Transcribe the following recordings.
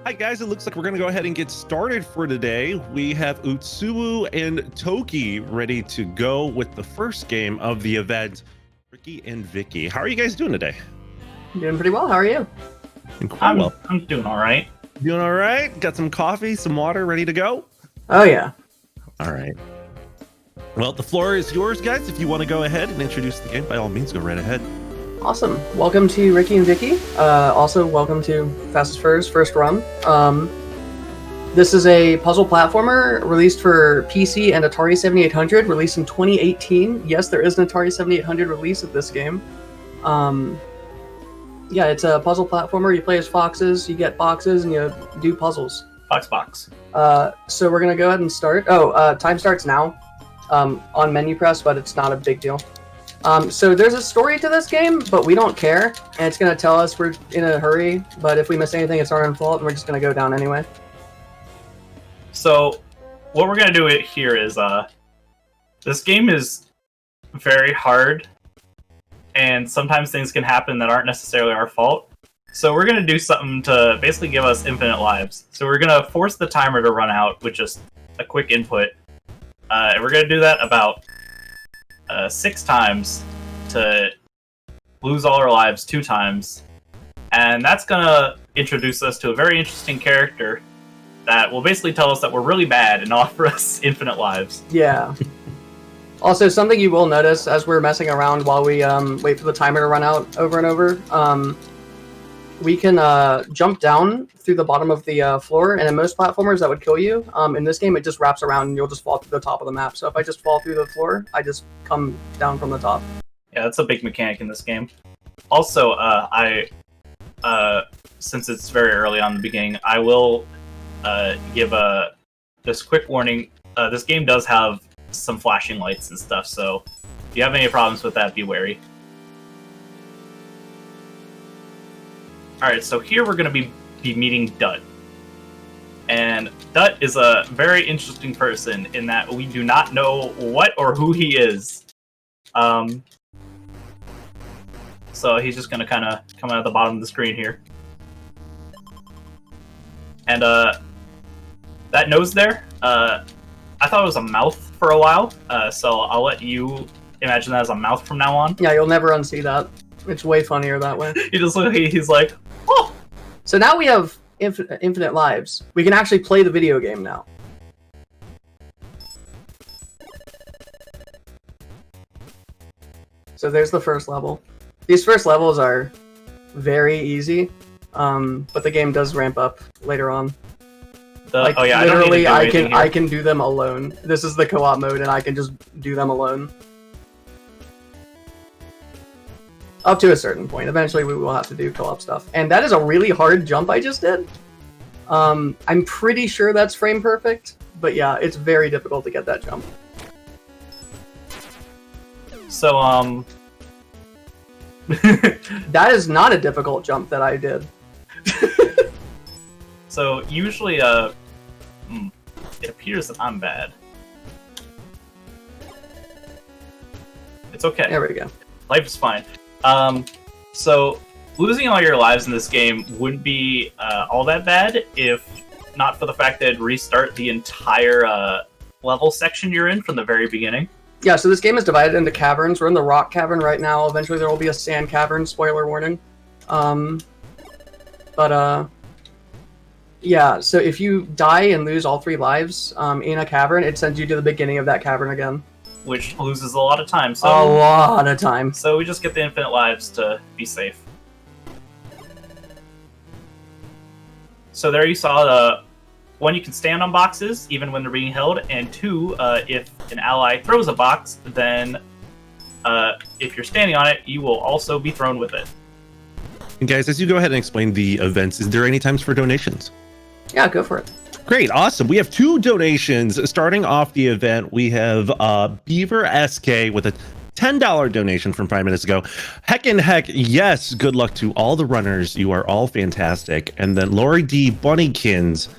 Hi guys, it looks like we're gonna go ahead and get started for today. We have Utsuwu and Tokeegee ready to go with the first game of the event. Rikki and Vikki, how are you guys doing today? Doing pretty well. How are you? I'm doing all right. Doing all right? Got some coffee, some water, ready to go? Oh yeah. All right. Well, the floor is yours, guys. If you want to go ahead and introduce the game, by all means, go right ahead. Awesome. Welcome to Rikki and Vikki. Also, welcome to Fastest Furs First Run. This is a puzzle platformer released for PC and Atari 7800, released in 2018. Yes, there is an Atari 7800 release of this game. Yeah, it's a puzzle platformer. You play as foxes, you get boxes, and you do puzzles. Box. So we're going to go ahead and start. Time starts now on menu press, but it's not a big deal. So there's a story to this game, but we don't care, and it's going to tell us we're in a hurry, but if we miss anything, it's our own fault, and we're just going to go down anyway. So what we're going to do here is, this game is very hard, and sometimes things can happen that aren't necessarily our fault. So we're going to do something to basically give us infinite lives. So we're going to force the timer to run out with just a quick input, and we're going to do that about 6 times to lose all our lives 2 times. And that's gonna introduce us to a very interesting character that will basically tell us that we're really bad and offer us infinite lives. Yeah. Also, something you will notice as we're messing around while we wait for the timer to run out over and over, we can jump down through the bottom of the floor, and in most platformers that would kill you. In this game, it just wraps around and you'll just fall through the top of the map. So if I just fall through the floor, I just come down from the top. Yeah, that's a big mechanic in this game. Also, since it's very early on in the beginning, I will give this quick warning. This game does have some flashing lights and stuff, so if you have any problems with that, be wary. Alright, so here we're going to be meeting Dut. And Dut is a very interesting person in that we do not know what or who he is. So he's just going to kind of come out of the bottom of the screen here. And that nose there, I thought it was a mouth for a while, so I'll let you imagine that as a mouth from now on. Yeah, you'll never unsee that. It's way funnier that way. He's like, oh! So now we have infinite lives. We can actually play the video game now. So there's the first level. These first levels are very easy, but the game does ramp up later on. Literally, I can do them alone. This is the co-op mode, and I can just do them alone. Up to a certain point. Eventually, we will have to do co-op stuff. And that is a really hard jump I just did. I'm pretty sure that's frame perfect, but yeah, it's very difficult to get that jump. So, that is not a difficult jump that I did. So, usually, it appears that I'm bad. It's okay. There we go. Life is fine. So losing all your lives in this game wouldn't be all that bad if not for the fact that it'd restart the entire level section you're in from the very beginning. Yeah, so this game is divided into caverns. We're in the rock cavern right now. Eventually there will be a sand cavern, spoiler warning. Yeah, so if you die and lose all 3 lives in a cavern, it sends you to the beginning of that cavern again. Which loses a lot of time. So, a lot of time. So we just get the infinite lives to be safe. So there you saw 1, you can stand on boxes even when they're being held, and 2, if an ally throws a box, then if you're standing on it, you will also be thrown with it. And guys, as you go ahead and explain the events, is there any times for donations? Yeah, go for it. Great, awesome. We have 2 donations starting off the event. We have Beaver SK with a $10 donation from 5 minutes ago. Heck, yes, good luck to all the runners. You are all fantastic. And then Lori D. Bunnykins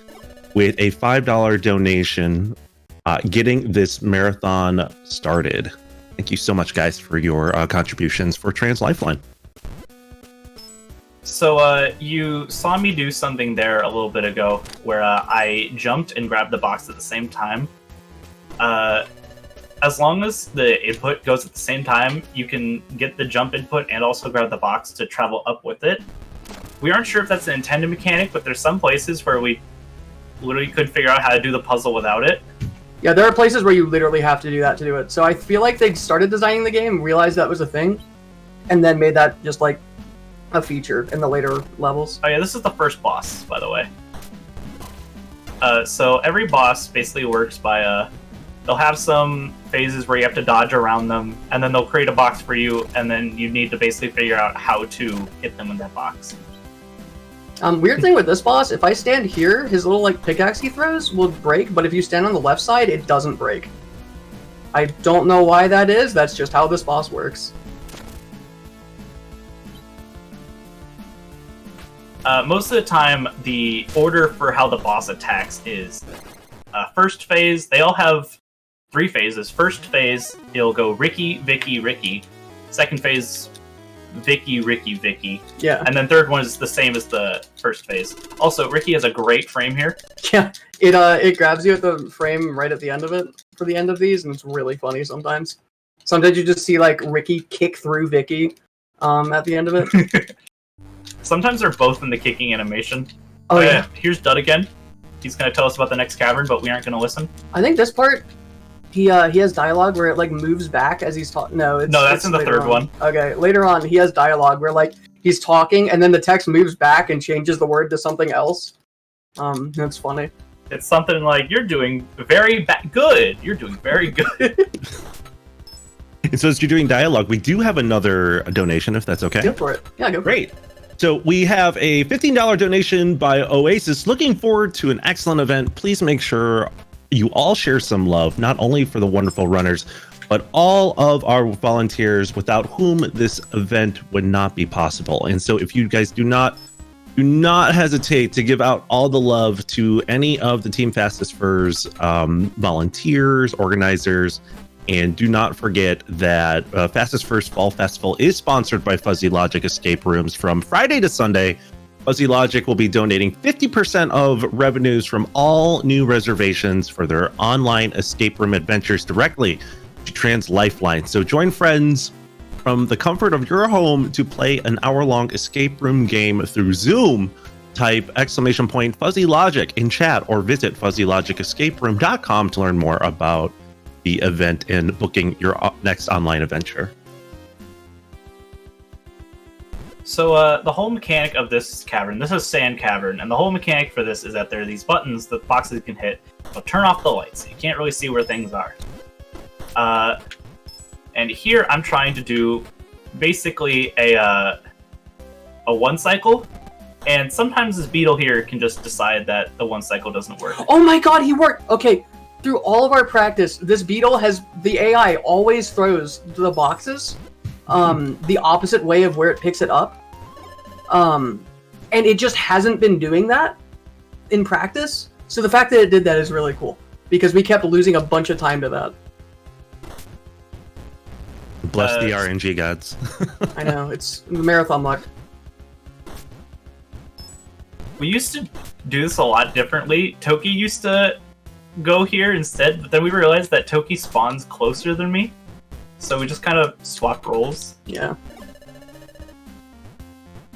with a $5 donation, getting this marathon started. Thank you so much, guys, for your contributions for Trans Lifeline. So, you saw me do something there a little bit ago, where I jumped and grabbed the box at the same time. As long as the input goes at the same time, you can get the jump input and also grab the box to travel up with it. We aren't sure if that's an intended mechanic, but there's some places where we literally could figure out how to do the puzzle without it. Yeah, there are places where you literally have to do that to do it. So I feel like they started designing the game, realized that was a thing, and then made that just like a feature in the later levels. Oh yeah, this is the first boss, by the way. So every boss basically works by they'll have some phases where you have to dodge around them, and then they'll create a box for you, and then you need to basically figure out how to hit them in that box. Weird thing with this boss, if I stand here, his little like pickaxe he throws will break, but if you stand on the left side, it doesn't break. I don't know why that is, that's just how this boss works. Most of the time, the order for how the boss attacks is first phase. They all have 3 phases. First phase, it'll go Rikki, Vikki, Rikki. Second phase, Vikki, Rikki, Vikki. Yeah. And then third one is the same as the first phase. Also, Rikki has a great frame here. Yeah, it grabs you at the frame right at the end of it for the end of these, and it's really funny sometimes. Sometimes you just see like Rikki kick through Vikki at the end of it. Sometimes they're both in the kicking animation. Oh yeah. Here's Dud again. He's going to tell us about the next cavern, but we aren't going to listen. I think this part, he has dialogue where it like moves back as he's talking. No, that's in the third one. Okay, later on he has dialogue where like he's talking and then the text moves back and changes the word to something else. That's funny. It's something like, you're doing very good. You're doing very good. And so as you're doing dialogue, we do have another donation, if that's okay. Go for it. Yeah, go for Great. it. So we have a $15 donation by Oasis. Looking forward to an excellent event. Please make sure you all share some love, not only for the wonderful runners, but all of our volunteers without whom this event would not be possible. And so if you guys do not hesitate to give out all the love to any of the Team Fastest Furs volunteers, organizers, and do not forget that Fastest First Fall Festival is sponsored by Fuzzy Logic Escape Rooms. From Friday to Sunday, Fuzzy Logic will be donating 50% of revenues from all new reservations for their online escape room adventures directly to Trans Lifeline. So join friends from the comfort of your home to play an hour-long escape room game through Zoom. Type !Fuzzy Logic in chat or visit fuzzylogicscaperoom.com to learn more about the event and booking your next online adventure. So the whole mechanic of this cavern, this is Sand Cavern, and the whole mechanic for this is that there are these buttons that boxes can hit. They'll turn off the lights. You can't really see where things are. And here I'm trying to do basically a one cycle, and sometimes this beetle here can just decide that the one cycle doesn't work. Oh my god, he worked! Okay, through all of our practice, this beetle the AI always throws the boxes the opposite way of where it picks it up. And it just hasn't been doing that in practice. So the fact that it did that is really cool, because we kept losing a bunch of time to that. Bless the RNG gods. I know, it's the marathon luck. We used to do this a lot differently. Toki used to go here instead, but then we realized that Toki spawns closer than me, so we just kind of swapped roles. Yeah.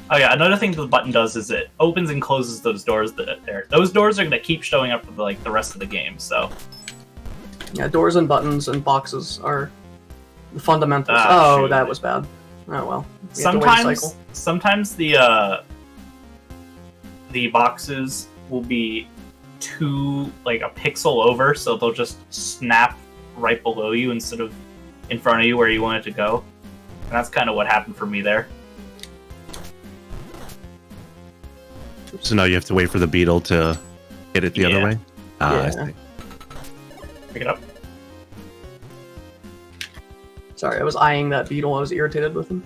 Oh yeah, another thing the button does is it opens and closes those doors that are there. Those doors are going to keep showing up for the rest of the game, so... Yeah, doors and buttons and boxes are the fundamentals. Shoot. That was bad. Oh well. Sometimes the boxes will be too, like, a pixel over, so they'll just snap right below you instead of in front of you where you want it to go. And that's kind of what happened for me there. So now you have to wait for the beetle to hit it the other way? I see. Pick it up. Sorry, I was eyeing that beetle. I was irritated with him.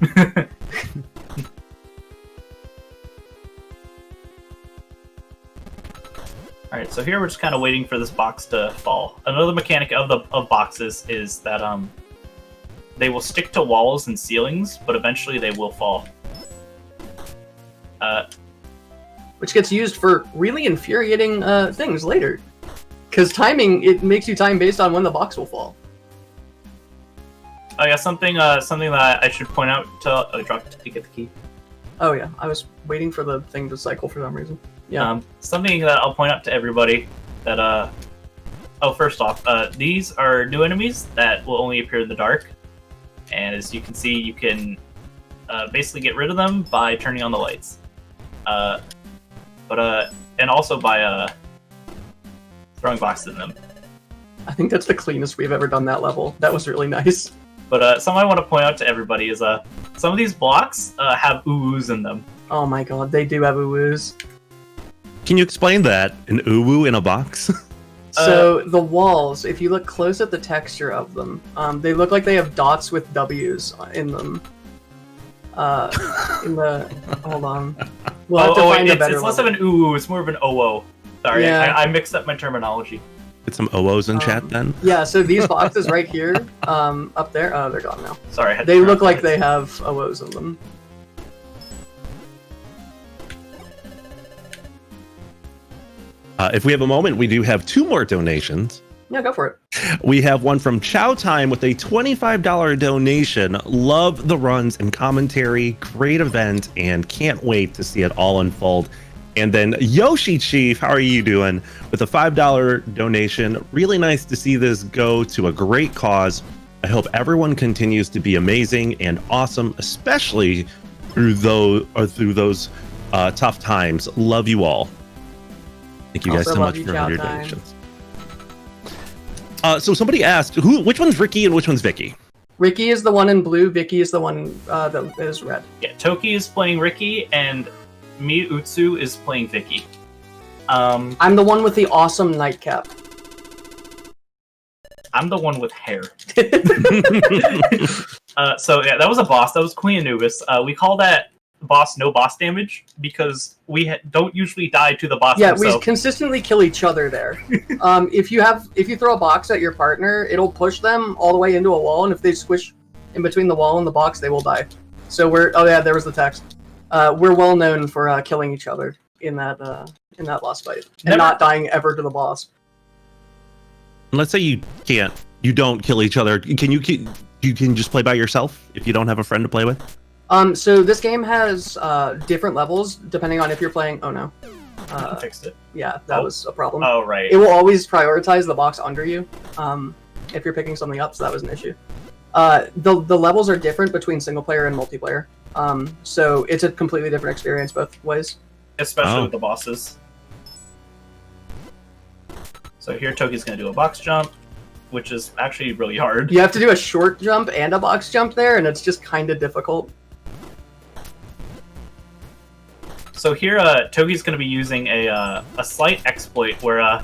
Alright, so here we're just kind of waiting for this box to fall. Another mechanic of boxes is that they will stick to walls and ceilings, but eventually they will fall. Which gets used for really infuriating things later. Because timing, it makes you time based on when the box will fall. Oh yeah, something that I should point out to drop to get the key. Oh yeah, I was waiting for the thing to cycle for some reason. Yeah. Something that I'll point out to everybody that oh, first off, these are new enemies that will only appear in the dark, and as you can see, you can basically get rid of them by turning on the lights. And also by throwing boxes in them. I think that's the cleanest we've ever done that level. That was really nice. But something I want to point out to everybody is some of these blocks have oohs in them. Oh my god, they do have uwoos. Can you explain that? An uwu in a box? So the walls, if you look close at the texture of them, they look like they have dots with W's in them. Hold on. We'll have to find a better it's less of an ooh, it's more of an oo. Sorry, Yeah. I mixed up my terminology. Get some OOs in chat then. Yeah, so these boxes right here, up there, oh, they're gone now. Sorry, I had to They turn look off like the they have OOs in them. If we have a moment, we do have 2 more donations. Yeah, go for it. We have one from Chow Time with a $25 donation. Love the runs and commentary. Great event and can't wait to see it all unfold. And then Yoshi Chief, how are you doing? With a $5 donation. Really nice to see this go to a great cause. I hope everyone continues to be amazing and awesome, especially through those tough times. Love you all. Thank you guys Also so love much you, for Chow your Time. donations. So somebody asked, which one's Rikki and which one's Vikki? Rikki is the one in blue, Vikki is the one that is red. Yeah, Toki is playing Rikki, and me, Utsuwu, is playing Vikki. I'm the one with the awesome nightcap. I'm the one with hair. So yeah, that was a boss. That was Queen Anubis. We call that boss no boss damage because we don't usually die to the boss Yeah, himself. we consistently kill each other there. If you throw a box at your partner, it'll push them all the way into a wall, and if they squish in between the wall and the box, they will die. So oh yeah, there was the text. We're well known for killing each other in that boss fight and not dying ever to the boss. Let's say you don't kill each other. You can just play by yourself if you don't have a friend to play with? So this game has different levels depending on if you're playing. Oh no. Fixed it. Yeah, that was a problem. Oh right. It will always prioritize the box under you if you're picking something up, so that was an issue. The levels are different between single player and multiplayer, so it's a completely different experience both ways. Especially with the bosses. So here Toki's going to do a box jump, which is actually really hard. You have to do a short jump and a box jump there, and it's just kind of difficult. So here, Toki's going to be using a slight exploit where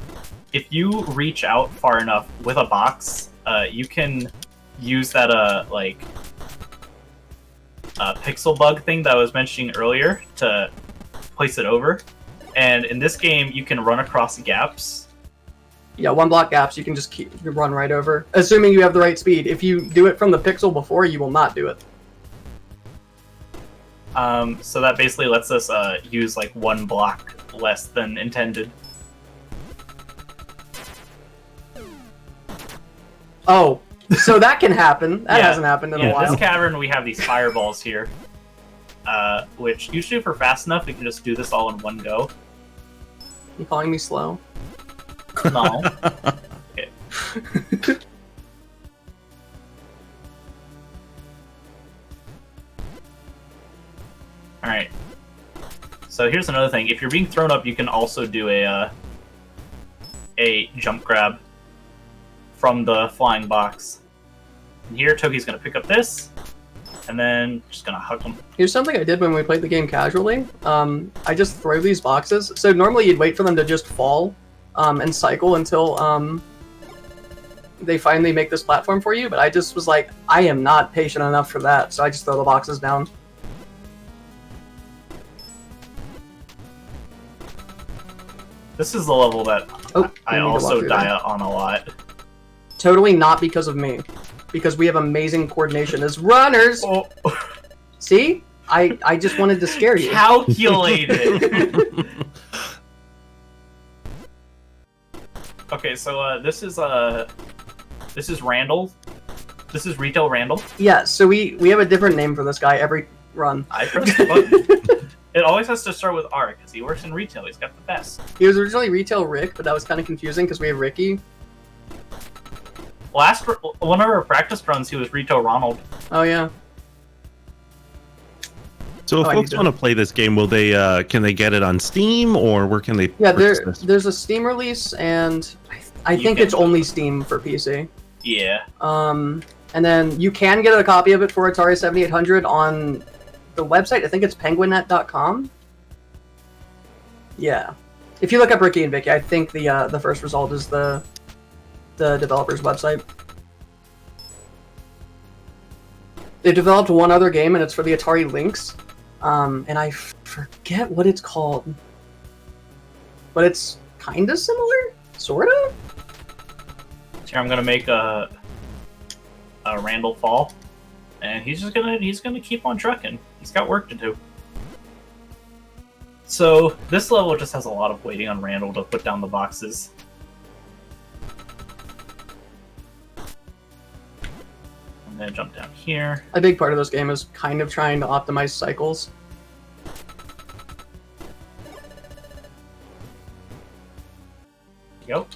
if you reach out far enough with a box, you can use that pixel bug thing that I was mentioning earlier to place it over. And in this game, you can run across gaps. Yeah, one block gaps, you can just run right over, assuming you have the right speed. If you do it from the pixel before, you will not do it. So that basically lets us use like one block less than intended. Oh, so that can happen. That hasn't happened in a while. This cavern, we have these fireballs here, which usually if we're fast enough, we can just do this all in one go. You calling me slow? No. Okay. Alright. So here's another thing. If you're being thrown up, you can also do a jump grab from the flying box. And here, Toki's going to pick up this, and then just going to hook them. Here's something I did when we played the game casually. I just throw these boxes. So normally you'd wait for them to just fall and cycle until they finally make this platform for you, but I just was like, I am not patient enough for that, so I just throw the boxes down. This is the level that I we need to walk also through die that. on a lot. Totally not because of me. Because we have amazing coordination as runners! Oh. See? I just wanted to scare you. Calculated. Okay, so this is Randall. This is Retail Randall. Yeah, so we have a different name for this guy every run. I press the button. It always has to start with R because he works in retail. He's got the best. He was originally Retail Rick, but that was kind of confusing because we have Rikki. One of our practice runs, he was Retail Ronald. Oh yeah. So if folks want to play this game, will they? Can they get it on Steam, or where can they? Yeah, purchase this? there's a Steam release, and I think it's only Steam for PC. Yeah. And then you can get a copy of it for Atari 7800 on the website. I think it's penguinnet.com. Yeah. If you look up Rikki and Vikki, I think the first result is the developer's website. They developed one other game, and it's for the Atari Lynx. And I forget what it's called. But it's kind of similar? Sort of? Here, I'm gonna make a Randall fall, and he's gonna keep on trucking. He's got work to do. So this level just has a lot of waiting on Randall to put down the boxes. I'm gonna jump down here. A big part of this game is kind of trying to optimize cycles. Yep.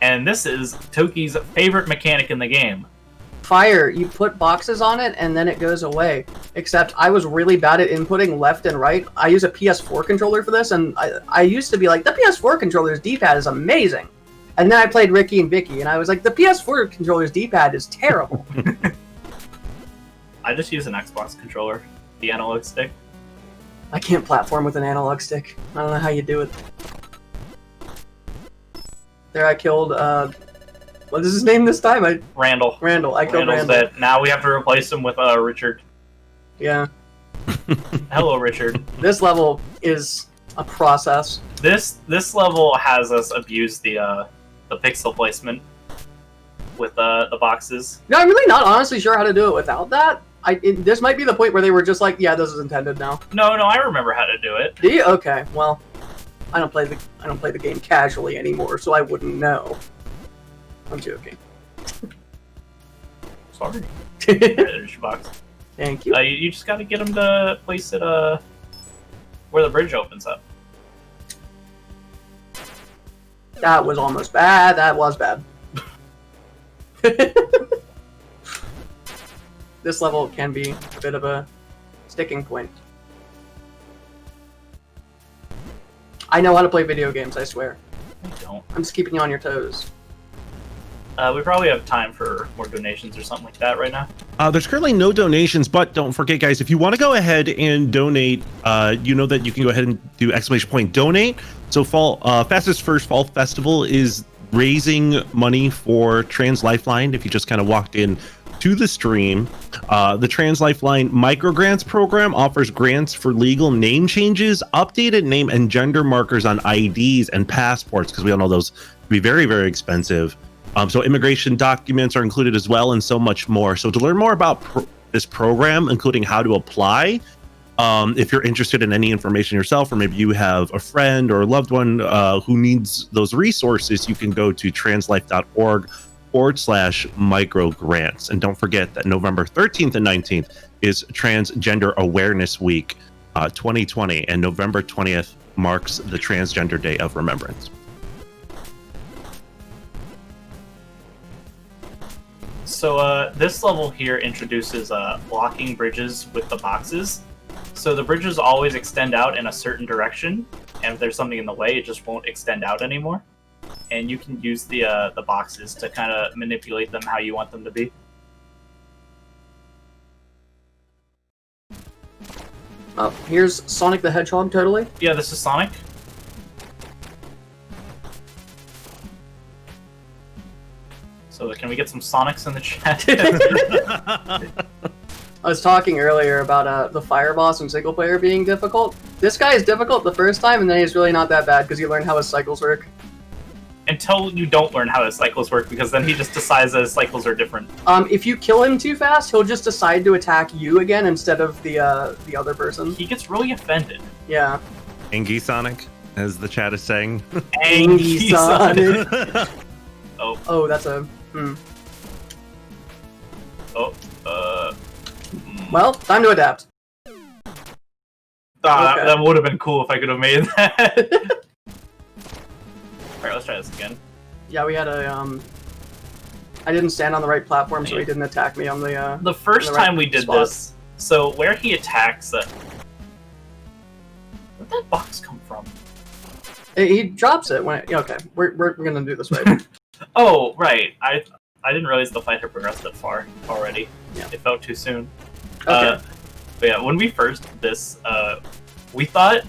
And this is Tokeegee's favorite mechanic in the game. Fire, you put boxes on it and then it goes away. Except I was really bad at inputting left and right. I use a PS4 controller for this, and I used to be like, the PS4 controller's D-pad is amazing. And then I played Rikki and Vikki, and I was like, the PS4 controller's D-pad is terrible. I just use an Xbox controller, the analog stick. I can't platform with an analog stick. I don't know how you do it. There I killed, what is his name this time? Randall. I killed Randall's Randall. dead. Now we have to replace him with Richard. Yeah. Hello, Richard. This level is a process. This level has us abuse the pixel placement with the boxes. No, I'm really not honestly sure how to do it without that. This might be the point where they were just like, yeah, this is intended now. No, I remember how to do it. Do you? Okay, well, I don't play the game casually anymore, so I wouldn't know. I'm joking. Sorry. There's your box. Thank you. You just got to get them to place it where the bridge opens up. That was almost bad. That was bad. This level can be a bit of a sticking point. I know how to play video games, I swear. I don't. I'm just keeping you on your toes. We probably have time for more donations or something like that right now. There's currently no donations, but don't forget, guys, if you want to go ahead and donate, you know that you can go ahead and do !donate. So Fastest First Fall Festival is raising money for Trans Lifeline. If you just kind of walked in to the stream, the Trans Lifeline micro grants program offers grants for legal name changes, updated name and gender markers on IDs and passports, because we all know those can be very, very expensive. So immigration documents are included as well, and so much more. So to learn more about this program, including how to apply, if you're interested in any information yourself, or maybe you have a friend or a loved one who needs those resources, you can go to translife.org/micro grants. And don't forget that November 13th and 19th is Transgender Awareness Week 2020, and November 20th marks the Transgender Day of Remembrance. So this level here introduces blocking bridges with the boxes. So the bridges always extend out in a certain direction, and if there's something in the way, it just won't extend out anymore. And you can use the boxes to kind of manipulate them how you want them to be. Oh, here's Sonic the Hedgehog, totally. Yeah, this is Sonic. So can we get some Sonics in the chat? I was talking earlier about the fire boss in single player being difficult. This guy is difficult the first time, and then he's really not that bad because you learn how his cycles work. until you don't learn how his cycles work, because then he just decides that his cycles are different. If you kill him too fast, he'll just decide to attack you again instead of the other person. He gets really offended. Yeah. Angie Sonic, as the chat is saying. Angie Sonic. Oh. Oh, that's a. Oh. Well, time to adapt. Okay. That would have been cool if I could have made that. Alright, let's try this again. Yeah, we had a I didn't stand on the right platform, so he didn't attack me on the The first on the right time we did spot. this, so where he attacks, where'd that box come from? He drops it when okay, we're gonna do this right. Oh, right. I didn't realize the fight had progressed that far already. Yeah. It felt too soon. Okay. But yeah, when we first did this, we thought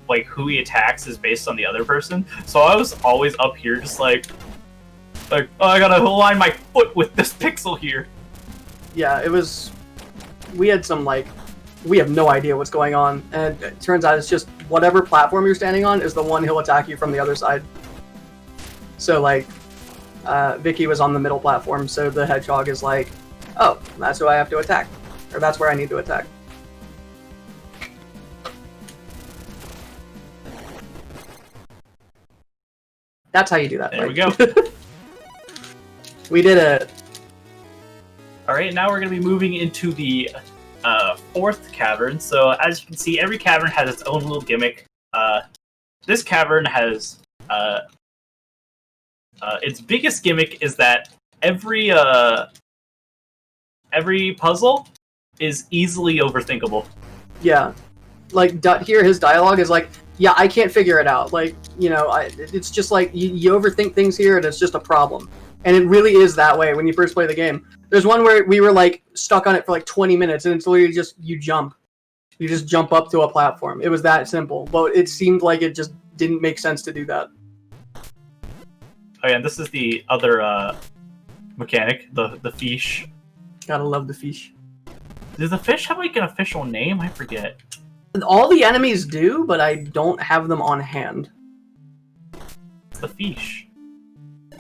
like who he attacks is based on the other person. So I was always up here just like oh, I gotta align my foot with this pixel here. Yeah, it was. We had some we have no idea what's going on, and it turns out it's just whatever platform you're standing on is the one he'll attack you from the other side. So Vikki was on the middle platform, so the hedgehog is like, oh, that's who I have to attack, or that's where I need to attack. That's how you do that. There we right? go. We did it. Alright, now we're going to be moving into the fourth cavern. So as you can see, every cavern has its own little gimmick. This cavern has its biggest gimmick is that every puzzle is easily overthinkable. Yeah, here his dialogue is like, yeah, I can't figure it out. It's just like you overthink things here, and it's just a problem. And it really is that way when you first play the game. There's one where we were stuck on it for 20 minutes, and it's literally just you just jump up to a platform. It was that simple, but it seemed like it just didn't make sense to do that. Oh yeah, and this is the other mechanic, the fish. Gotta love the fish. Does the fish have an official name? I forget. All the enemies do, but I don't have them on hand. It's the fish.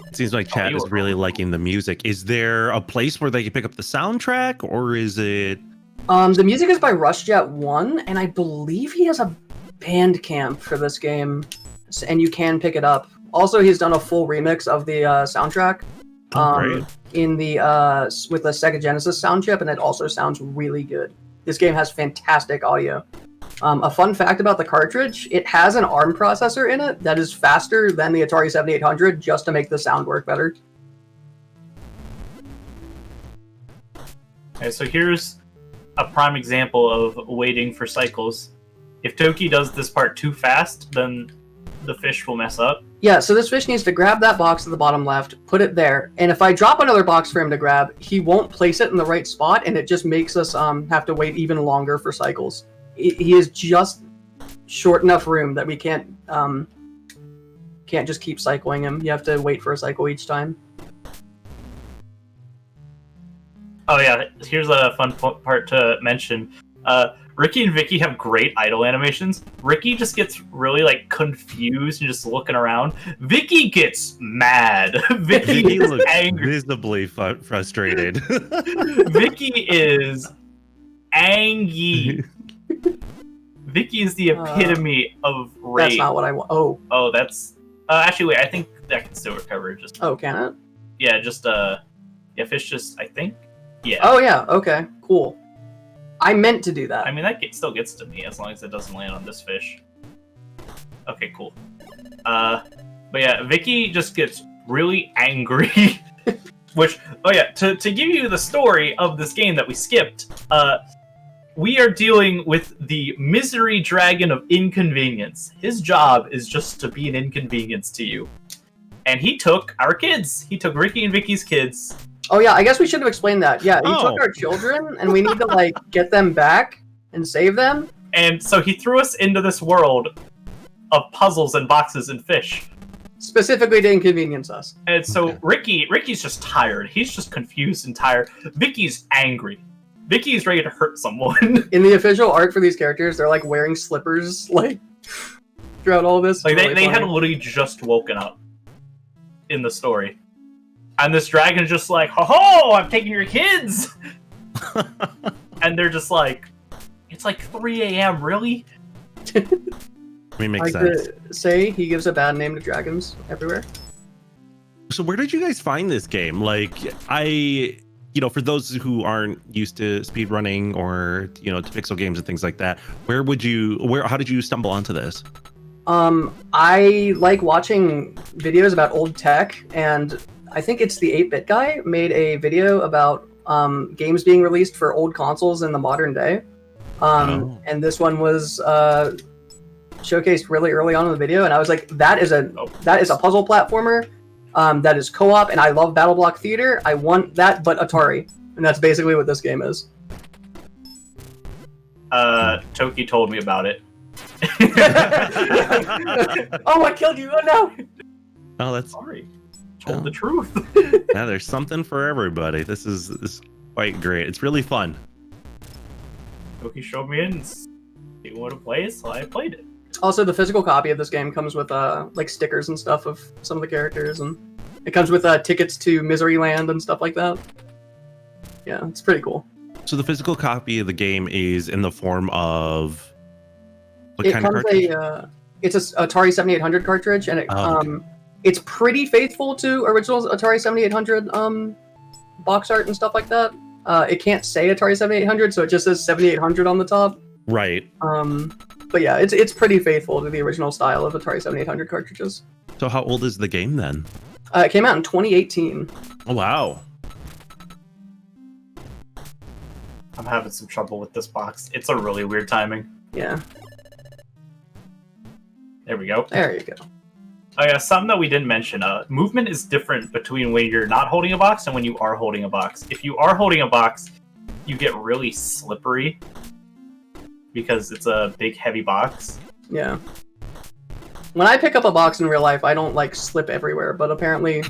It seems like chat is really liking the music. Is there a place where they can pick up the soundtrack, or is it? The music is by RushJet1, and I believe he has a Bandcamp for this game, and you can pick it up. Also, he's done a full remix of the soundtrack in the with the Sega Genesis sound chip, and it also sounds really good. This game has fantastic audio. A fun fact about the cartridge, it has an ARM processor in it that is faster than the Atari 7800 just to make the sound work better. Okay, so here's a prime example of waiting for cycles. If Toki does this part too fast, then the fish will mess up. Yeah, so this fish needs to grab that box at the bottom left, put it there, and if I drop another box for him to grab, he won't place it in the right spot, and it just makes us have to wait even longer for cycles. He is just short enough room that we can't just keep cycling him. You have to wait for a cycle each time. Oh yeah, here's a fun part to mention. Rikki and Vikki have great idle animations. Rikki just gets really confused and just looking around. Vikki gets mad. Vikki looks angry. Visibly frustrated. Vikki is angry. Vikki is the epitome of rage. That's not what I want. Oh, that's actually wait. I think that can still recover. Just can it? Yeah, just fish. Just I think. Yeah. Oh yeah. Okay. Cool. I meant to do that. I mean, that still gets to me as long as it doesn't land on this fish. Okay, cool. But yeah, Vikki just gets really angry. Which, to give you the story of this game that we skipped, we are dealing with the misery dragon of inconvenience. His job is just to be an inconvenience to you. And he took our kids. He took Rikki and Vikki's kids. Oh yeah, I guess we should have explained that. Yeah, he took our children, and we need to get them back and save them. And so he threw us into this world of puzzles and boxes and fish. Specifically to inconvenience us. And so Rikki's just tired. He's just confused and tired. Vikki's angry. Vikki's ready to hurt someone. In the official art for these characters, they're wearing slippers throughout all this. They had literally just woken up. in the story. And this dragon's just like, ho ho, I'm taking your kids! And they're just like, it's like 3 a.m., really? I mean, makes sense. Say he gives a bad name to dragons everywhere. So where did you guys find this game? Like, for those who aren't used to speedrunning or, to pixel games and things like that, how did you stumble onto this? I like watching videos about old tech, and I think it's the 8-Bit guy made a video about games being released for old consoles in the modern day. And this one was showcased really early on in the video, and I was like, that is a puzzle platformer. That is co-op, and I love Battle Block Theater. I want that, but Atari, and that's basically what this game is. Toki told me about it. Oh, I killed you! Oh no! Oh, that's sorry. Told the truth. Yeah, there's something for everybody. This is quite great. It's really fun. Toki showed me in. He wanted to play it, so I played it. Also, the physical copy of this game comes with like stickers and stuff of some of the characters, and it comes with tickets to Misery Land and stuff like that. Yeah, it's pretty cool. So the physical copy of the game is in the form of what kind of cartridge? It's a Atari 7800 cartridge, and it's pretty faithful to original Atari 7800 box art and stuff like that. It can't say Atari 7800, so it just says 7800 on the top. Right. But yeah, it's pretty faithful to the original style of Atari 7800 cartridges. So how old is the game then? It came out in 2018. Oh, wow. I'm having some trouble with this box. It's a really weird timing. Yeah. There we go. There you go. Oh yeah, something that we didn't mention. Movement is different between when you're not holding a box and when you are holding a box. If you are holding a box, you get really slippery because it's a big, heavy box. Yeah. When I pick up a box in real life, I don't like slip everywhere, but apparently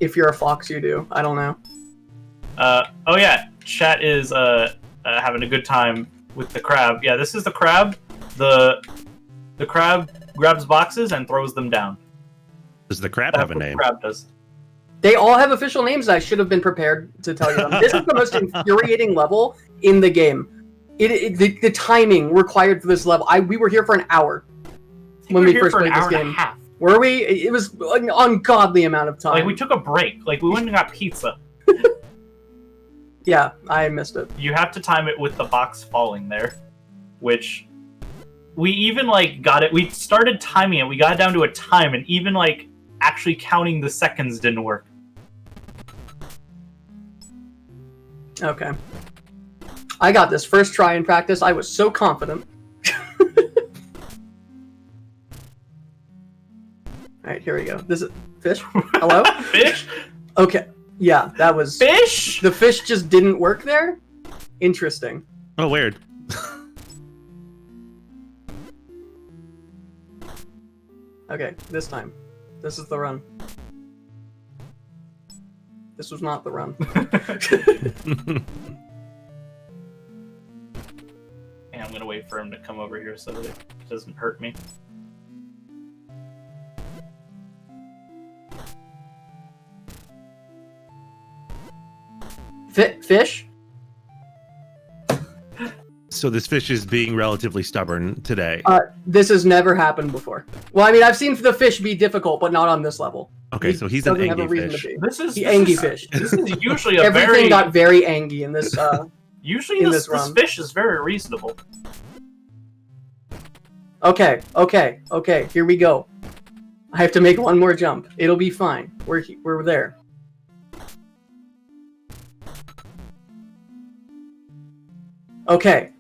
if you're a fox, you do. I don't know. Oh yeah, chat is having a good time with the crab. Yeah, this is the crab. The crab grabs boxes and throws them down. Does the crab have a name? The crab does. They all have official names. I should have been prepared to tell you them. This is the most infuriating level in the game. The timing required for this level. We were here for an hour when we first played this game. Were we? It was an ungodly amount of time. Like, we took a break. Like, we went and got pizza. Yeah, I missed it. You have to time it with the box falling there, which we even, like, got it. We started timing it. We got it down to a time, and even, like, actually counting the seconds didn't work. Okay. I got this first try in practice. I was so confident. Alright, here we go. This is fish? Hello? Fish? Okay. Yeah, that was... Fish? The fish just didn't work there? Interesting. Oh, weird. Okay, this time. This is the run. This was not the run. And I'm gonna wait for him to come over here so that it doesn't hurt me. Fish? So this fish is being relatively stubborn today. This has never happened before. Well, I mean, I've seen the fish be difficult, but not on this level. Okay, so he's an angry fish. This is fish. This is usually a Everything got very angry in this. Usually, this fish is very reasonable. Okay. Here we go. I have to make one more jump. It'll be fine. We're there. Okay.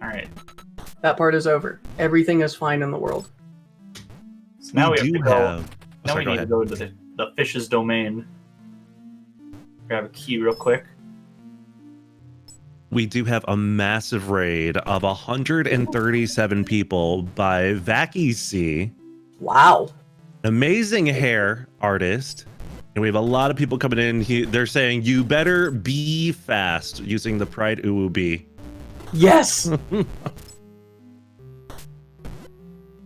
All right. That part is over. Everything is fine in the world. So now we have to go. Now we need to go to the fish's domain. Grab a key real quick. We do have a massive raid of 137 people by Vikki C. Wow. Amazing hair artist. And we have a lot of people coming in. They're saying, you better be fast, using the Pride Uwu B. Yes!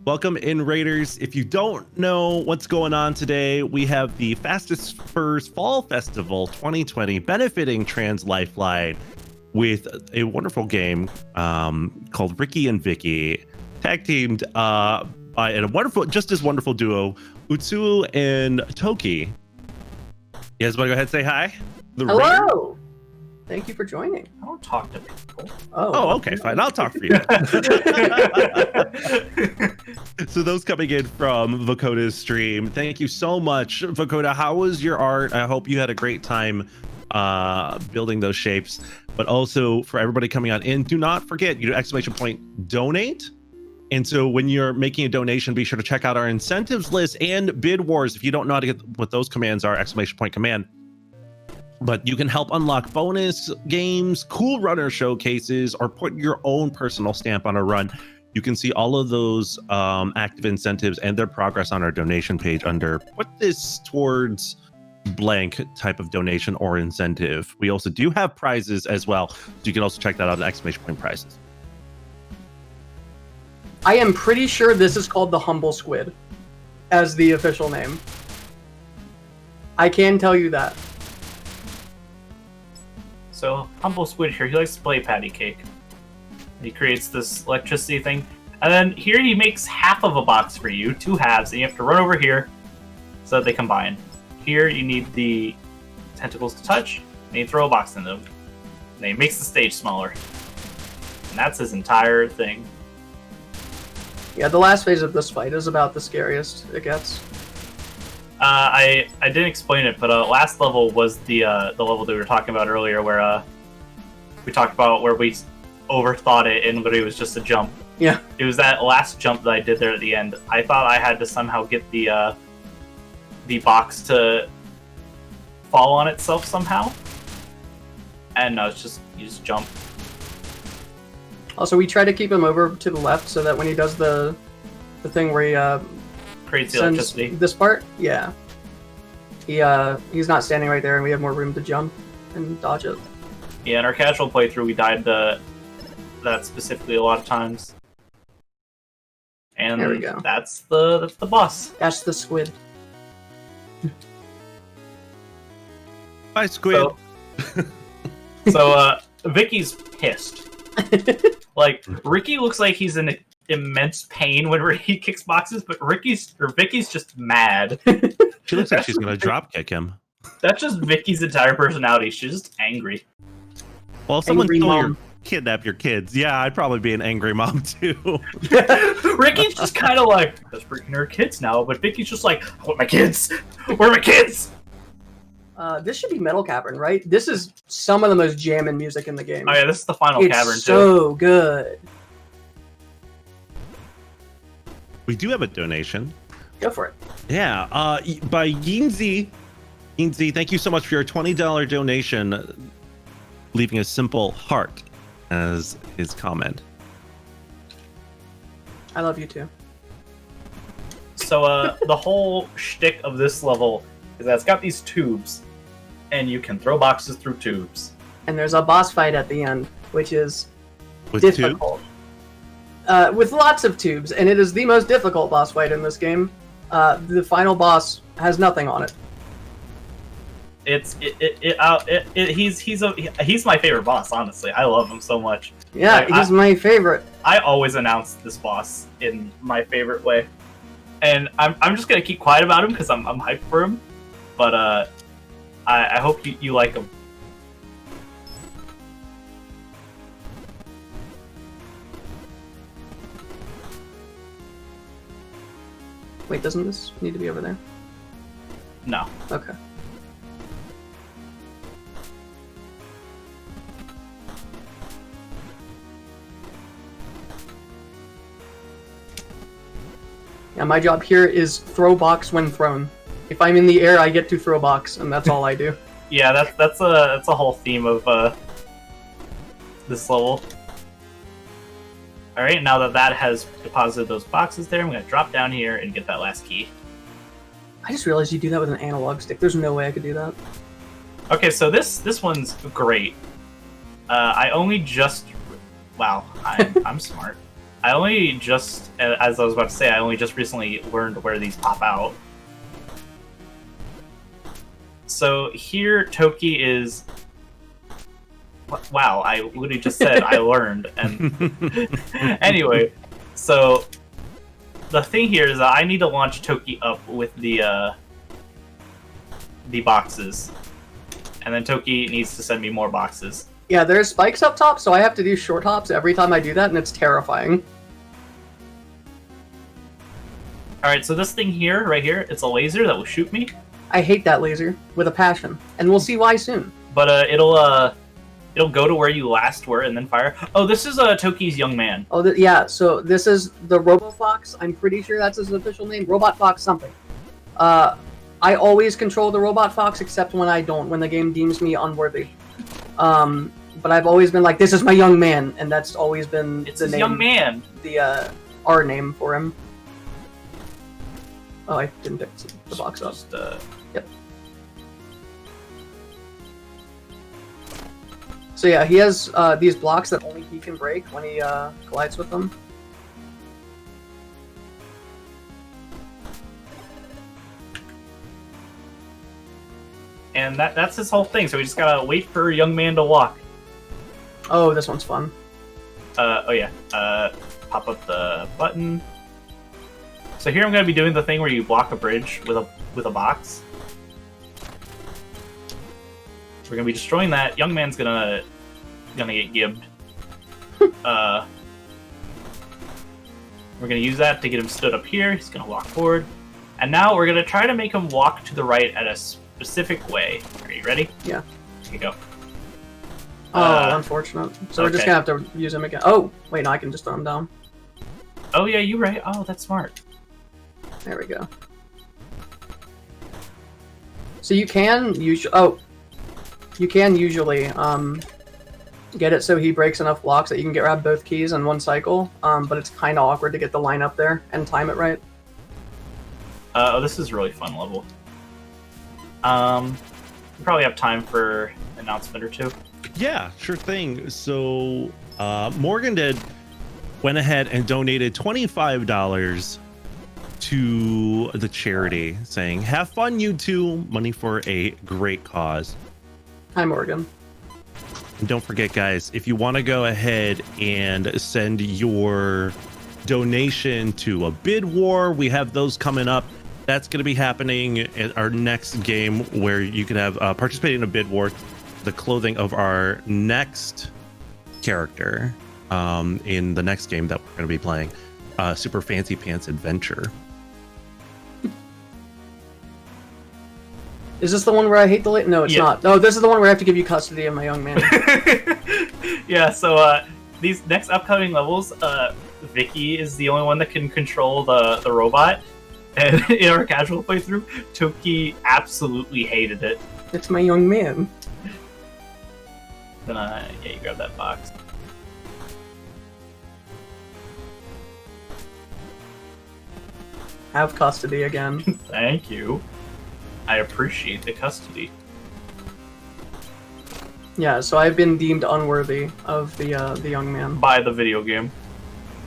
Welcome in, Raiders. If you don't know what's going on today, we have the Fastest Furs Fall Festival 2020 benefiting Trans Lifeline with a wonderful game called Rikki and Vikki, tag teamed by a wonderful, just as wonderful duo, Utsuwu and Tokeegee. You guys want to go ahead and say hi? Hello! Thank you for joining. I don't talk to people. Oh, okay, fine. I'll talk for you. So those coming in from Vokoda's stream, thank you so much. Vokoda, how was your art? I hope you had a great time building those shapes. But also for everybody coming on in, do not forget, you do ! Donate. And so when you're making a donation, be sure to check out our incentives list and bid wars. If you don't know how to get what those commands are, ! Command. But you can help unlock bonus games, cool runner showcases, or put your own personal stamp on a run. You can see all of those active incentives and their progress on our donation page under put this towards blank type of donation or incentive. We also do have prizes as well. So you can also check that out at ! Prizes. I am pretty sure this is called the Humble Squid as the official name. I can tell you that. So, Humble Squid here, he likes to play patty cake. He creates this electricity thing. And then here he makes half of a box for you, 2 halves, and you have to run over here so that they combine. Here you need the tentacles to touch, and you throw a box in them. And he makes the stage smaller. And that's his entire thing. Yeah, the last phase of this fight is about the scariest it gets. I didn't explain it, but last level was the level that we were talking about earlier, where we talked about where we overthought it and literally was just a jump. Yeah. It was that last jump that I did there at the end. I thought I had to somehow get the box to fall on itself somehow, and no, it's just you just jump. Also, we try to keep him over to the left so that when he does the thing where he Creates the sends electricity. this part, yeah, he's not standing right there, and we have more room to jump and dodge it. Yeah, in our casual playthrough, we died that specifically a lot of times. And There we go. That's the boss. That's the squid. Bye, Squid. So Vicky's pissed. Like, Rikki looks like he's in immense pain when Rikki kicks boxes, but Vicky's just mad. She looks like she's going to drop kick him. That's just Vicky's entire personality. She's just angry. Well, if someone Angry mom. kidnap your kids, yeah, I'd probably be an angry mom too. Ricky's just kind of like, let's bring her kids now, but Vicky's just like, I want my kids. Where are my kids? This should be Metal Cavern, right? This is some of the most jammin' music in the game. Oh yeah, this is the final It's cavern too. so good. We do have a donation. Go for it. Yeah, by Yinzi. Yinzi, thank you so much for your $20 donation, leaving a simple heart as his comment. I love you too. So the whole shtick of this level is that it's got these tubes, and you can throw boxes through tubes. And there's a boss fight at the end, which is With two? difficult. With lots of tubes, and it is the most difficult boss fight in this game. The final boss has nothing on it. He's my favorite boss, honestly. I love him so much. Yeah, Like, he's my favorite. I always announce this boss in my favorite way, and I'm just gonna keep quiet about him because I'm hyped for him. But I hope you like him. Wait, doesn't this need to be over there? No. Okay. Yeah, my job here is throw box when thrown. If I'm in the air, I get to throw box, and that's all I do. Yeah, that's a whole theme of this level. All right, now that has deposited those boxes there, I'm gonna drop down here and get that last key. I just realized you do that with an analog stick. There's no way I could do that. Okay, so this one's great. I only just wow, I'm smart. I only just, as I was about to say, I only just recently learned where these pop out. So here, Toki is... Wow, I literally just said I learned. And anyway, so the thing here is that I need to launch Toki up with the boxes. And then Toki needs to send me more boxes. Yeah, there's spikes up top, so I have to do short hops every time I do that, and it's terrifying. Alright, so this thing here, right here, it's a laser that will shoot me. I hate that laser with a passion, and we'll see why soon. But it'll go to where you last were and then fire. Oh, this is Toki's young man. Oh, yeah, so this is the RoboFox. I'm pretty sure that's his official name. Robot Fox something. I always control the Robot Fox, except when I don't, when the game deems me unworthy. But I've always been like, this is my young man, and that's always been It's the his name, young man. the our name for him. Oh, I didn't pick the box up. Just, Yep. So yeah, he has these blocks that only he can break when he collides with them. and that's his whole thing. So we just gotta wait for a young man to walk. Oh, this one's fun. Oh yeah. Pop up the button. So here I'm gonna be doing the thing where you block a bridge with a box. We're gonna be destroying that. Young man's gonna get gibbed. We're gonna use that to get him stood up here. He's gonna walk forward, and now we're gonna try to make him walk to the right at a specific way. Are you ready? Yeah. Here you go. Oh, unfortunate. So we're just okay. gonna have to use him again. Oh, wait, no, I can just throw him down. Oh yeah, you're right. Oh, that's smart. There we go. So you can usually... Oh! You can usually get it so he breaks enough blocks that you can grab both keys in one cycle, but it's kind of awkward to get the line up there and time it right. Oh, this is a really fun level. We probably have time for an announcement or two. Yeah, sure thing. So Morgan went ahead and donated $25 to the charity, saying, "Have fun, you two. Money for a great cause." Hi, Morgan. And don't forget, guys, if you want to go ahead and send your donation to a bid war, we have those coming up. That's going to be happening in our next game, where you can have participate in a bid war, the clothing of our next character in the next game that we're going to be playing, Super Fancy Pants Adventure. Is this the one where I hate the late? No, it's not. No, this is the one where I have to give you custody of my young man. Yeah, so these next upcoming levels, Vikki is the only one that can control the robot. And in our casual playthrough, Toki absolutely hated it. It's my young man. Then, yeah, you grab that box. Have custody again. Thank you. I appreciate the custody. Yeah, so I've been deemed unworthy of the young man. By the video game.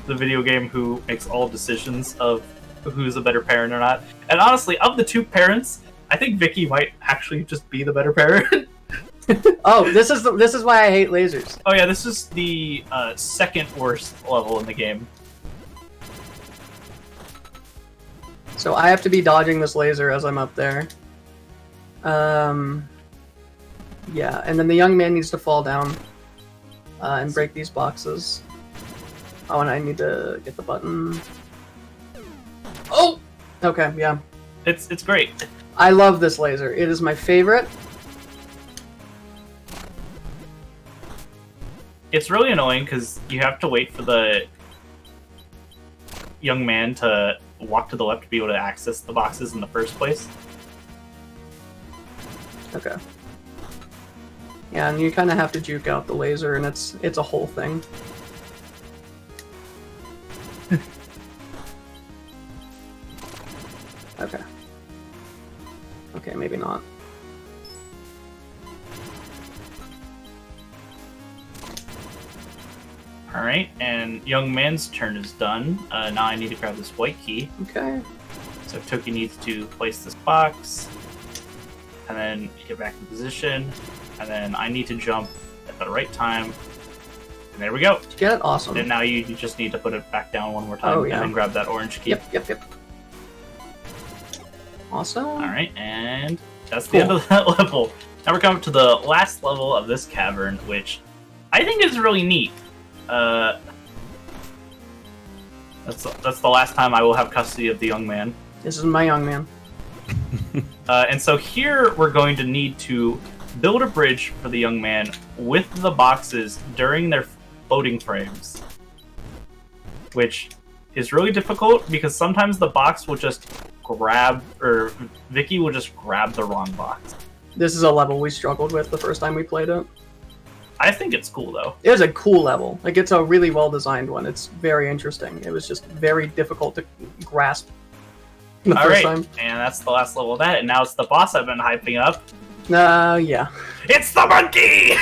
The video game who makes all decisions of who's a better parent or not. And honestly, of the two parents, I think Vikki might actually just be the better parent. Oh, this is why I hate lasers. Oh yeah, this is the second worst level in the game. So I have to be dodging this laser as I'm up there. Yeah, and then the young man needs to fall down and break these boxes. Oh, and I need to get the button. Oh! Okay, yeah. It's great. I love this laser. It is my favorite. It's really annoying because you have to wait for the young man to walk to the left to be able to access the boxes in the first place. Okay. Yeah, and you kind of have to juke out the laser, and it's a whole thing. Okay. Okay, maybe not. Alright, and young man's turn is done. Now I need to grab this white key. Okay. So Toki needs to place this box, and then get back in position, and then I need to jump at the right time. And there we go. Get it? Awesome. And now you just need to put it back down one more time, Oh, yeah. and then grab that orange key. Yep. Awesome. Alright, and that's the Cool. end of that level. Now we're coming to the last level of this cavern, which I think is really neat. That's the last time I will have custody of the young man. This is my young man. And so here we're going to need to build a bridge for the young man with the boxes during their floating frames, which is really difficult because sometimes the box will just grab, or Vikki will just grab the wrong box. This is a level we struggled with the first time we played it. I think it's cool though. It was a cool level. Like, it's a really well designed one. It's very interesting. It was just very difficult to grasp the All first right, time. and that's the last level of that. And now it's the boss I've been hyping up. Yeah. It's the monkey!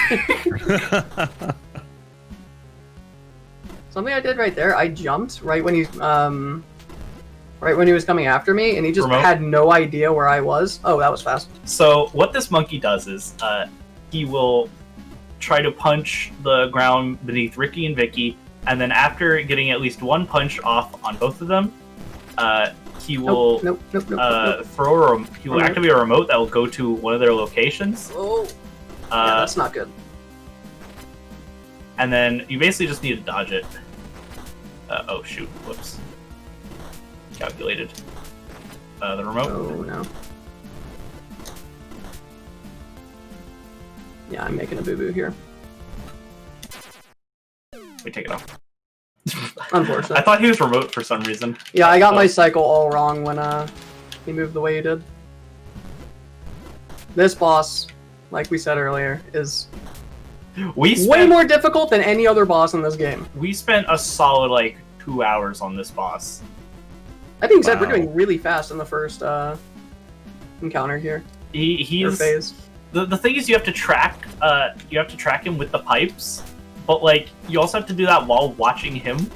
Something I did right there, I jumped right when he was coming after me, and he just Remote. had no idea where I was. Oh, that was fast. So what this monkey does is he will try to punch the ground beneath Rikki and Vikki, and then after getting at least one punch off on both of them, he will Nope. he will activate a remote that will go to one of their locations. Oh, yeah, that's not good. And then you basically just need to dodge it. Oh shoot! Whoops. Calculated. The remote. Oh no. Yeah, I'm making a boo-boo here. We take it off. Unfortunately. I thought he was remote for some reason. Yeah, I got my cycle all wrong when he moved the way he did. This boss, like we said earlier, is way more difficult than any other boss in this game. We spent a solid like 2 hours on this boss. That being said, Wow. we're doing really fast in the first encounter here. Or He's phase. the thing is you have to track him with the pipes, but like you also have to do that while watching him.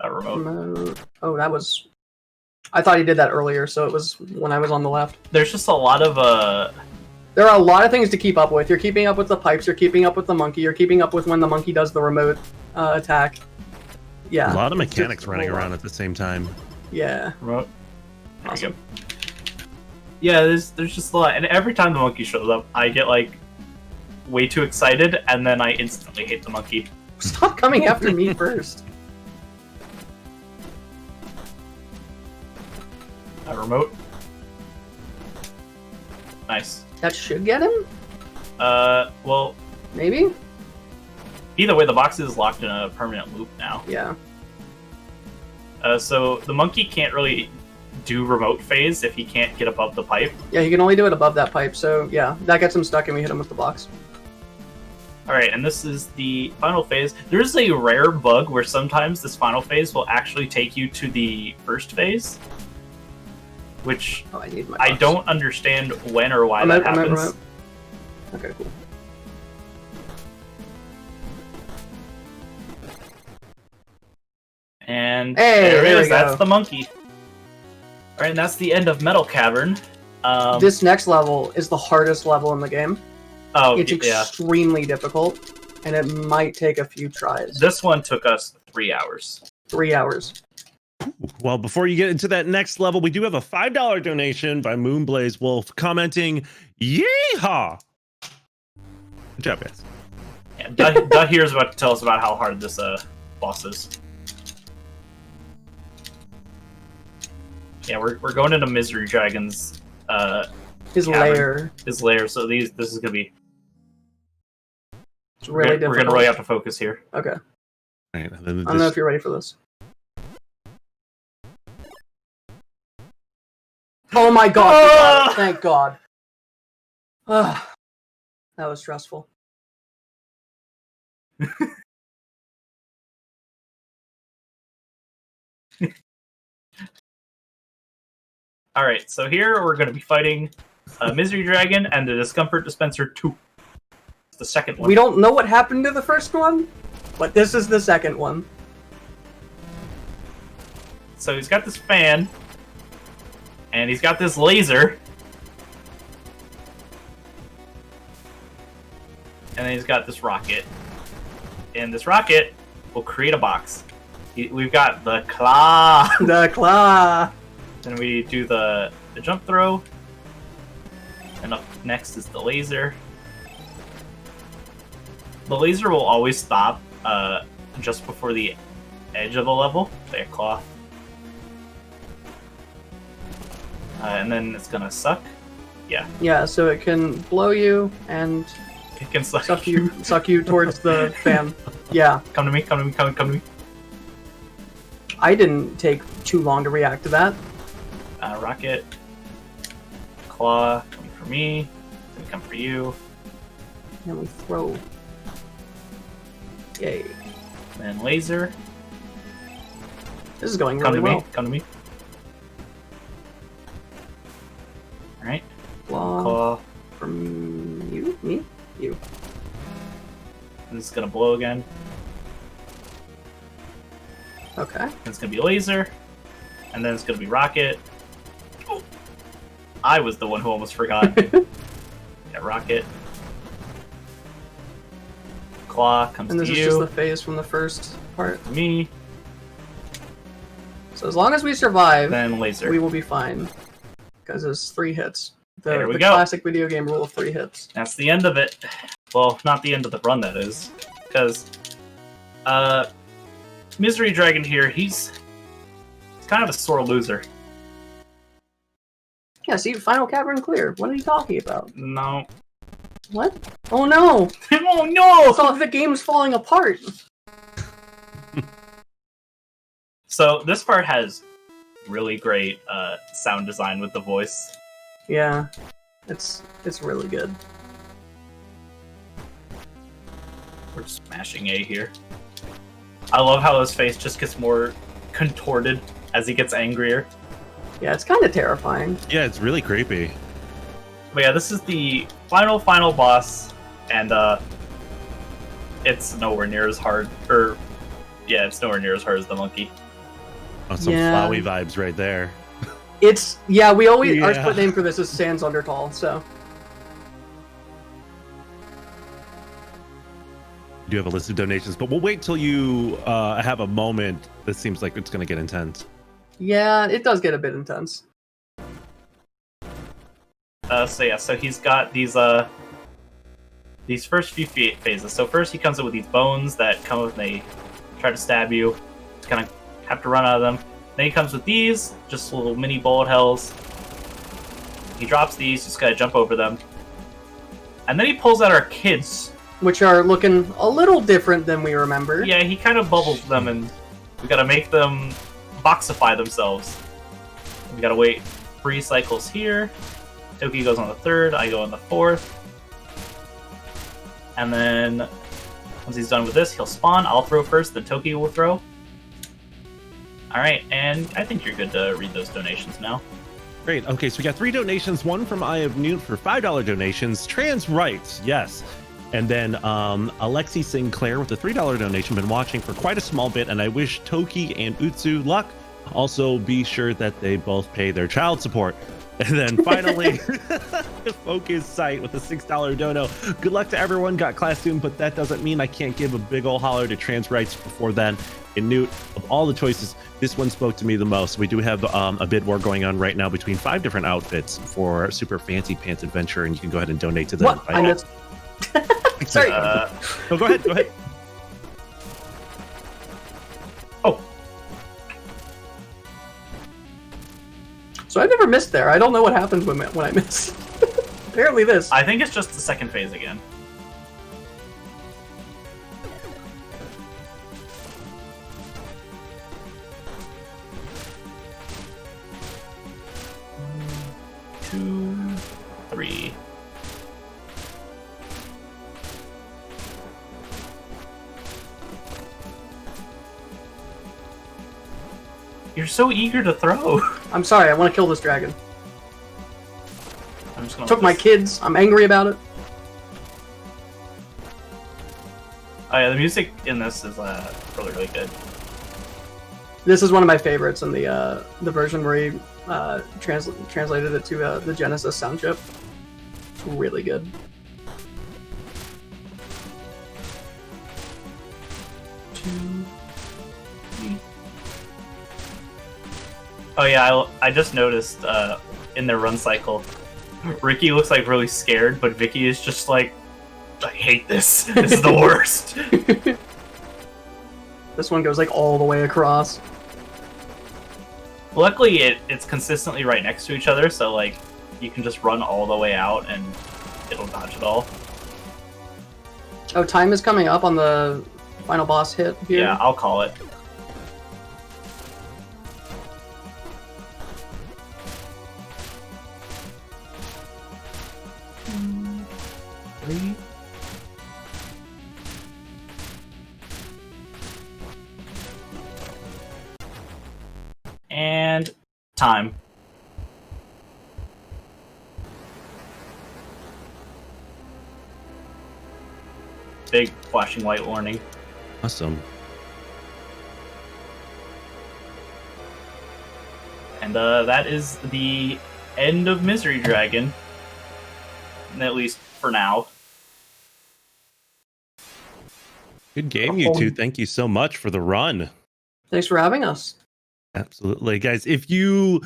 That remote. Oh, that was... I thought he did that earlier, so it was when I was on the left. There's just a lot of There are a lot of things to keep up with. You're keeping up with the pipes, you're keeping up with the monkey, you're keeping up with when the monkey does the remote attack. Yeah. A lot of it's just mechanics a running whole lot. around at the same time. Yeah. remote. There we Awesome. go. Yeah, there's just a lot, and every time the monkey shows up, I get like way too excited, and then I instantly hate the monkey. Stop coming after me first. That remote. Nice. That should get him? Well, Maybe? either way, the box is locked in a permanent loop now. Yeah. So the monkey can't really do remote phase if he can't get above the pipe. Yeah, he can only do it above that pipe, so yeah, that gets him stuck and we hit him with the box. Alright, and this is the final phase. There's a rare bug where sometimes this final phase will actually take you to the first phase, which Oh, I need my I box. don't understand when or why I'm that at happens. remote. Okay, cool. And Hey, there there it we is. That's go. the monkey. Alright, and that's the end of Metal Cavern. This next level is the hardest level in the game. Oh, It's yeah. extremely difficult, and it might take a few tries. This one took us 3 hours. 3 hours. Well, before you get into that next level, we do have a $5 donation by Moonblaze Wolf commenting, "Yeehaw!" Good job, guys. Yeah, Duh here is about to tell us about how hard this boss is. Yeah, we're going into Misery Dragon's His Cavern. lair. his lair, so this is gonna be It's really we're difficult. gonna really have to focus here. Okay. All right, and then I don't know if you're ready for this. Oh my god! Ah! Thank god. Ah, that was stressful. All right, so here we're gonna be fighting Misery Dragon and the Discomfort Dispenser 2. It's the second one. We don't know what happened to the first one? But this is the second one. So he's got this fan, and he's got this laser, and then he's got this rocket. And this rocket will create a box. We've got the claw. The claw. Then we do the jump throw. And up next is the laser. The laser will always stop just before the edge of the level. There, claw. And then it's gonna suck. Yeah. Yeah, so it can blow you and It can suck suck you towards the fan. Yeah. Come to me, come to me, come to me. I didn't take too long to react to that. Rocket. Claw, coming for me. Gonna come for you. And we throw. Yay. Then laser. This is going Come really to me, well. come to me. Alright. Claw Claw. from you, me, you. And this is gonna blow again. Okay. And it's gonna be laser. And then it's gonna be rocket. Oh. I was the one who almost forgot. Yeah, rocket. Claw comes And this to is you. just the phase from the first part. Me. So as long as we survive, Then laser. we will be fine. Because it's 3 hits. There we The go. classic video game rule of 3 hits. That's the end of it. Well, not the end of the run, that is. Because, Misery Dragon here, he's kind of a sore loser. Yeah, see, final cavern clear. What are you talking about? No. What? Oh no! Oh no! I thought the game's falling apart. So, this part has really great sound design with the voice. Yeah, it's really good. We're smashing A here. I love how his face just gets more contorted as he gets angrier. Yeah, it's kind of terrifying. Yeah, it's really creepy. But yeah, this is the final boss, and it's nowhere near as hard. It's nowhere near as hard as the monkey. Oh, some Yeah. flowy vibes right there. We always our Yeah. split name for this is Sans Undertale. So We do have a list of donations, but we'll wait till you have a moment. This seems like it's going to get intense. yeah, it does get a bit intense. So he's got these first few phases. So first he comes in with these bones that come up and they try to stab you. Just kind of have to run out of them. Then he comes with these, just little mini bullet hells. He drops these, just gotta jump over them. And then he pulls out our kids. Which are looking a little different than we remember. Yeah, he kind of bubbles them, and we gotta make them boxify themselves. We gotta wait 3 cycles here. Tokeegee goes on the 3rd, I go on the 4th. And then, once he's done with this, he'll spawn. I'll throw first, then Tokeegee will throw. Alright, and I think you're good to read those donations now. Great. Okay, so we got 3 donations. One from Eye of Newt for $5 donations. Trans rights, yes. And then Alexi Sinclair with a $3 donation. Been watching for quite a small bit, and I wish Toki and Utsu luck. Also, be sure that they both pay their child support. And then finally, Focus Sight with a $6 dono. Good luck to everyone. Got class soon, but that doesn't mean I can't give a big ol' holler to trans rights before then. And Newt, of all the choices, this one spoke to me the most. We do have a bid war going on right now between 5 different outfits for Super Fancy Pants Adventure, and you can go ahead and donate to them. What? I missed. Sorry. Oh, go ahead. Go ahead. Oh, So I've never missed there. I don't know what happens when I miss. Apparently this. I think it's just the 2nd phase again. Two, 3. You're so eager to throw. I'm sorry. I want to kill this dragon. I'm just gonna Took my kids. I'm angry about it. Oh yeah, the music in this is really really good. This is one of my favorites in the version where he translated it to the Genesis sound chip. It's really good. Oh yeah, I just noticed in their run cycle, Rikki looks like really scared, but Vikki is just like, I hate this. This is the worst. This one goes like all the way across. Luckily, it's consistently right next to each other, so like you can just run all the way out and it'll dodge it all. Oh, time is coming up on the final boss hit here. Yeah, I'll call it. And time. Big flashing light warning. Awesome. And that is the end of Misery Dragon. At least for now. Good game, you two. Thank you so much for the run. Thanks for having us. Absolutely. Guys, if you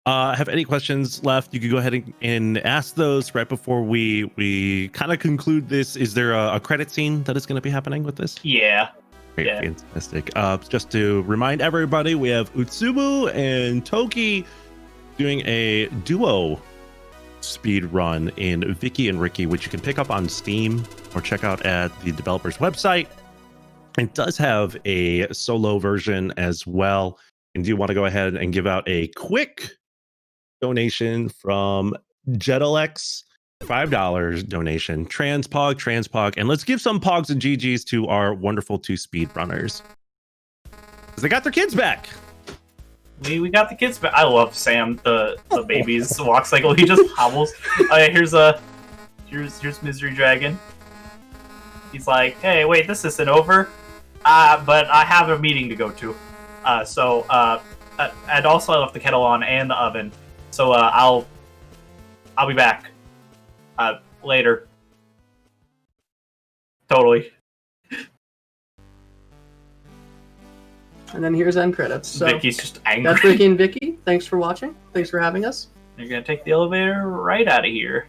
have any questions left, you could go ahead and ask those right before we kind of conclude this. Is there a credit scene that is going to be happening with this? Yeah. Great, yeah. Fantastic. Just to remind everybody, we have Utsuwu and Tokeegee doing a duo speed run in Vikki and Rikki, which you can pick up on Steam or check out at the developer's website. It does have a solo version as well. And do you want to go ahead and give out a quick donation from Jetalex, $5 donation, Transpog, and let's give some Pogs and GGs to our wonderful 2 speed runners. Because they got their kids back. We got the kids back. I love Sam, the baby's walk cycle. He just hobbles. Here's Misery Dragon. He's like, hey, wait, this isn't over. But I have a meeting to go to. And also I left the kettle on and the oven. So I'll be back later. Totally. And then here's end credits. So Vicky's just angry. that's Rikki and Vikki. Thanks for watching. Thanks for having us. You're gonna take the elevator right out of here.